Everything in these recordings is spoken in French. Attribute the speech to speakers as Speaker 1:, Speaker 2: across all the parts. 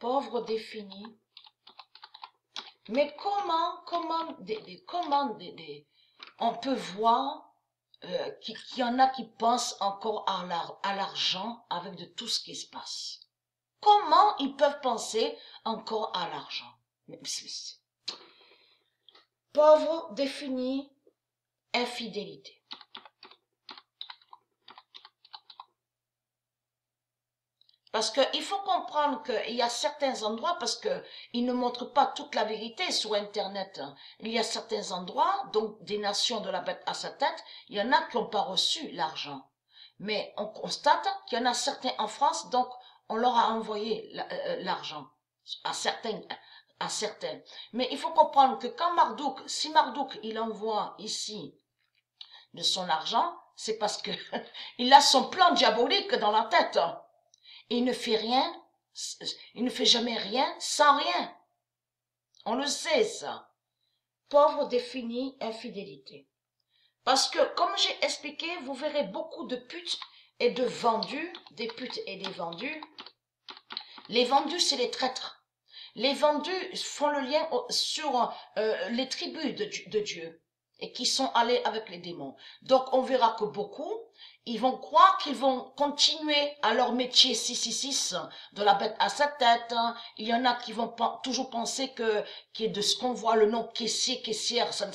Speaker 1: Pauvre défini. Mais comment on peut voir qu'il y en a qui pensent encore à l'argent avec de tout ce qui se passe? Comment ils peuvent penser encore à l'argent? Pauvre défini, infidélité. Parce qu'il faut comprendre qu'il y a certains endroits, parce qu'ils ne montrent pas toute la vérité sur Internet. Il y a certains endroits, donc des nations de la bête à sa tête, il y en a qui n'ont pas reçu l'argent. Mais on constate qu'il y en a certains en France, donc on leur a envoyé l'argent à certains. Mais il faut comprendre que quand si Marduk, il envoie ici de son argent, c'est parce que il a son plan diabolique dans la tête. Il ne fait rien, il ne fait jamais rien sans rien. On le sait, ça. Pauvre défini, infidélité. Parce que, comme j'ai expliqué, vous verrez beaucoup de putes et de vendus, des putes et des vendus. Les vendus, c'est les traîtres. Les vendus font le lien sur les tribus de Dieu et qui sont allés avec les démons. Donc, on verra que beaucoup, ils vont croire qu'ils vont continuer à leur métier 666 de la bête à sa tête. Il y en a qui vont toujours penser que de ce qu'on voit le nom caissier, caissière, ça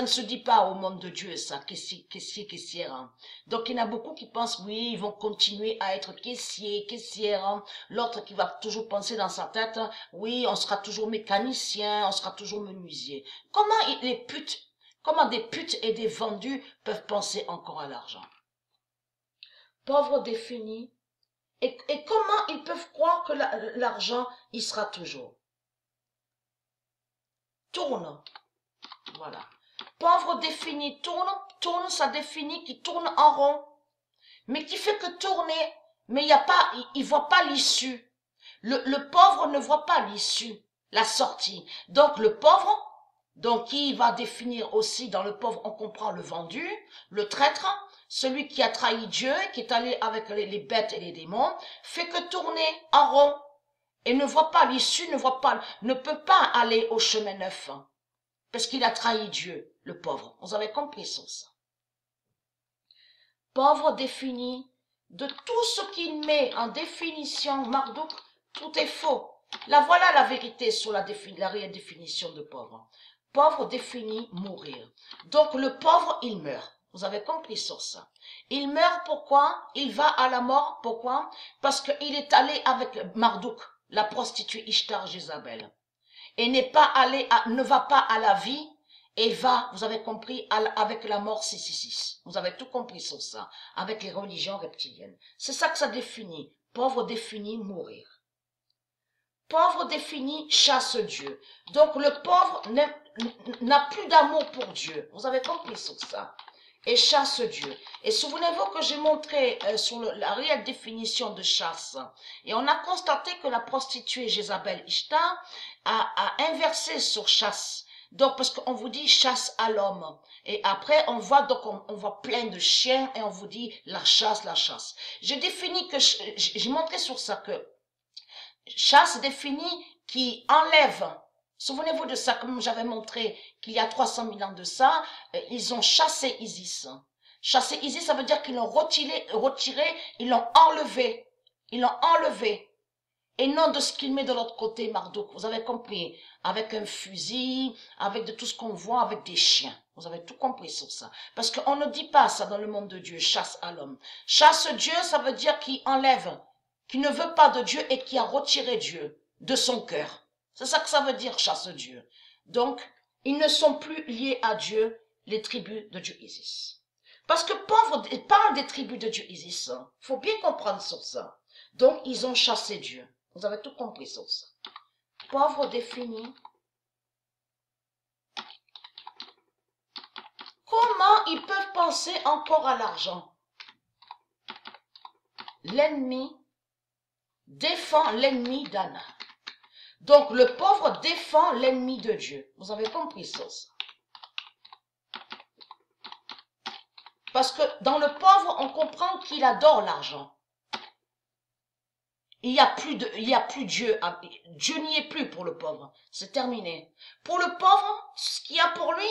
Speaker 1: ne se dit pas au monde de Dieu, ça, caissier, caissière. Donc, il y en a beaucoup qui pensent, oui, ils vont continuer à être caissier, caissière. L'autre qui va toujours penser dans sa tête, oui, on sera toujours mécanicien, on sera toujours menuisier. Comment des putes et des vendus peuvent penser encore à l'argent? Pauvres définis. Et comment ils peuvent croire que l'argent, il sera toujours? Tourne. Voilà. Pauvre défini, tourne, ça définit qui tourne en rond. Mais qui fait que tourner, mais il voit pas l'issue. Le pauvre ne voit pas l'issue, la sortie. Donc le pauvre, donc qui va définir aussi dans le pauvre, on comprend le vendu, le traître, celui qui a trahi Dieu, qui est allé avec les bêtes et les démons, fait que tourner en rond et ne voit pas l'issue, ne peut pas aller au chemin neuf, parce qu'il a trahi Dieu, le pauvre. Vous avez compris ça? Pauvre défini, de tout ce qu'il met en définition, Marduk, tout est faux. Là, voilà la vérité sur la réelle définition de pauvre. Pauvre définit mourir. Donc, le pauvre, il meurt. Vous avez compris sur ça. Il meurt, pourquoi? Il va à la mort, pourquoi? Parce qu'il est allé avec Marduk, la prostituée Ishtar Jézabel. Et ne va pas à la vie, et va, vous avez compris, avec la mort 666. Vous avez tout compris sur ça, avec les religions reptiliennes. C'est ça que ça définit. Pauvre définit mourir. Pauvre définit chasse Dieu. Donc le pauvre n'a plus d'amour pour Dieu. Vous avez compris sur ça. Et chasse Dieu. Et souvenez-vous que j'ai montré sur la réelle définition de chasse. Et on a constaté que la prostituée Jézabel Ishtar a inversé sur chasse. Donc parce qu'on vous dit chasse à l'homme. Et après on voit on voit plein de chiens et on vous dit la chasse, la chasse. J'ai défini que j'ai montré sur ça que chasse définie qui enlève. Souvenez-vous de ça, comme j'avais montré qu'il y a 300 000 ans de ça, ils ont chassé Isis. Chasser Isis, ça veut dire qu'ils l'ont retiré, ils l'ont enlevé. Ils l'ont enlevé. Et non de ce qu'il met de l'autre côté, Marduk. Vous avez compris? Avec un fusil, avec de tout ce qu'on voit, avec des chiens. Vous avez tout compris sur ça. Parce qu'on ne dit pas ça dans le monde de Dieu, chasse à l'homme. Chasse Dieu, ça veut dire qu'il enlève, qui ne veut pas de Dieu et qui a retiré Dieu de son cœur. C'est ça que ça veut dire, chasse Dieu. Donc, ils ne sont plus liés à Dieu, les tribus de Dieu Isis. Parce que pauvre parle des tribus de Dieu Isis. Faut bien comprendre sur ça. Donc, ils ont chassé Dieu. Vous avez tout compris sur ça. Pauvre défini. Comment ils peuvent penser encore à l'argent? L'ennemi défend l'ennemi d'Anna. Donc, le pauvre défend l'ennemi de Dieu. Vous avez compris ça? Parce que dans le pauvre, on comprend qu'il adore l'argent. Il y a plus Dieu. Dieu n'y est plus pour le pauvre. C'est terminé. Pour le pauvre, ce qu'il y a pour lui,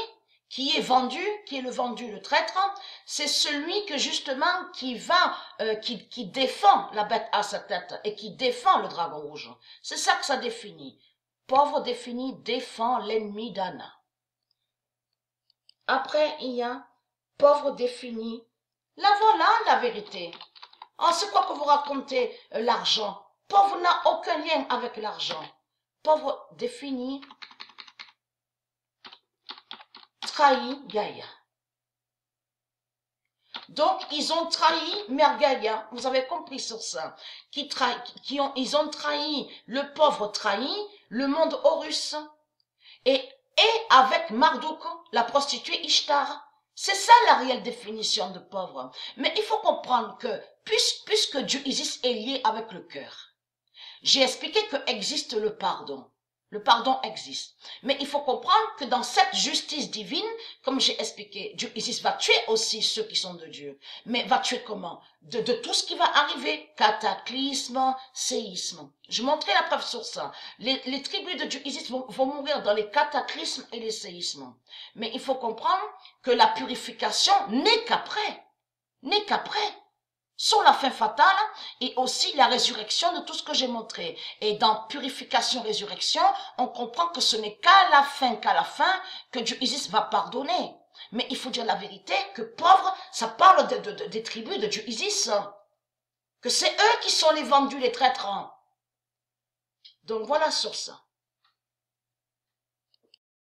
Speaker 1: qui est vendu, qui est le vendu, le traître, c'est celui que justement qui va, qui défend la bête à sa tête et qui défend le dragon rouge. C'est ça que ça définit. Pauvre définit défend l'ennemi d'Anna. Après, il y a pauvre définit. La voilà la vérité. Oh, c'est quoi que vous racontez l'argent? Pauvre n'a aucun lien avec l'argent. Pauvre définit trahi Gaïa. Donc, ils ont trahi Mère Gaïa, vous avez compris sur ça, ils ont trahi, le pauvre trahi, le monde Horus, et avec Marduk, la prostituée Ishtar. C'est ça la réelle définition de pauvre. Mais il faut comprendre que, puisque Dieu Isis est lié avec le cœur, j'ai expliqué que existe le pardon. Le pardon existe. Mais il faut comprendre que dans cette justice divine, comme j'ai expliqué, Dieu Isis va tuer aussi ceux qui sont de Dieu. Mais va tuer comment? De tout ce qui va arriver. Cataclysme, séisme. Je montrerai la preuve sur ça. Les tribus de Dieu Isis vont mourir dans les cataclysmes et les séismes. Mais il faut comprendre que la purification n'est qu'après. N'est qu'après. Sur la fin fatale et aussi la résurrection de tout ce que j'ai montré. Et dans purification, résurrection, on comprend que ce n'est qu'à la fin que Dieu Isis va pardonner. Mais il faut dire la vérité que pauvre, ça parle des tribus de Dieu Isis. Que c'est eux qui sont les vendus, les traîtres. Donc voilà sur ça.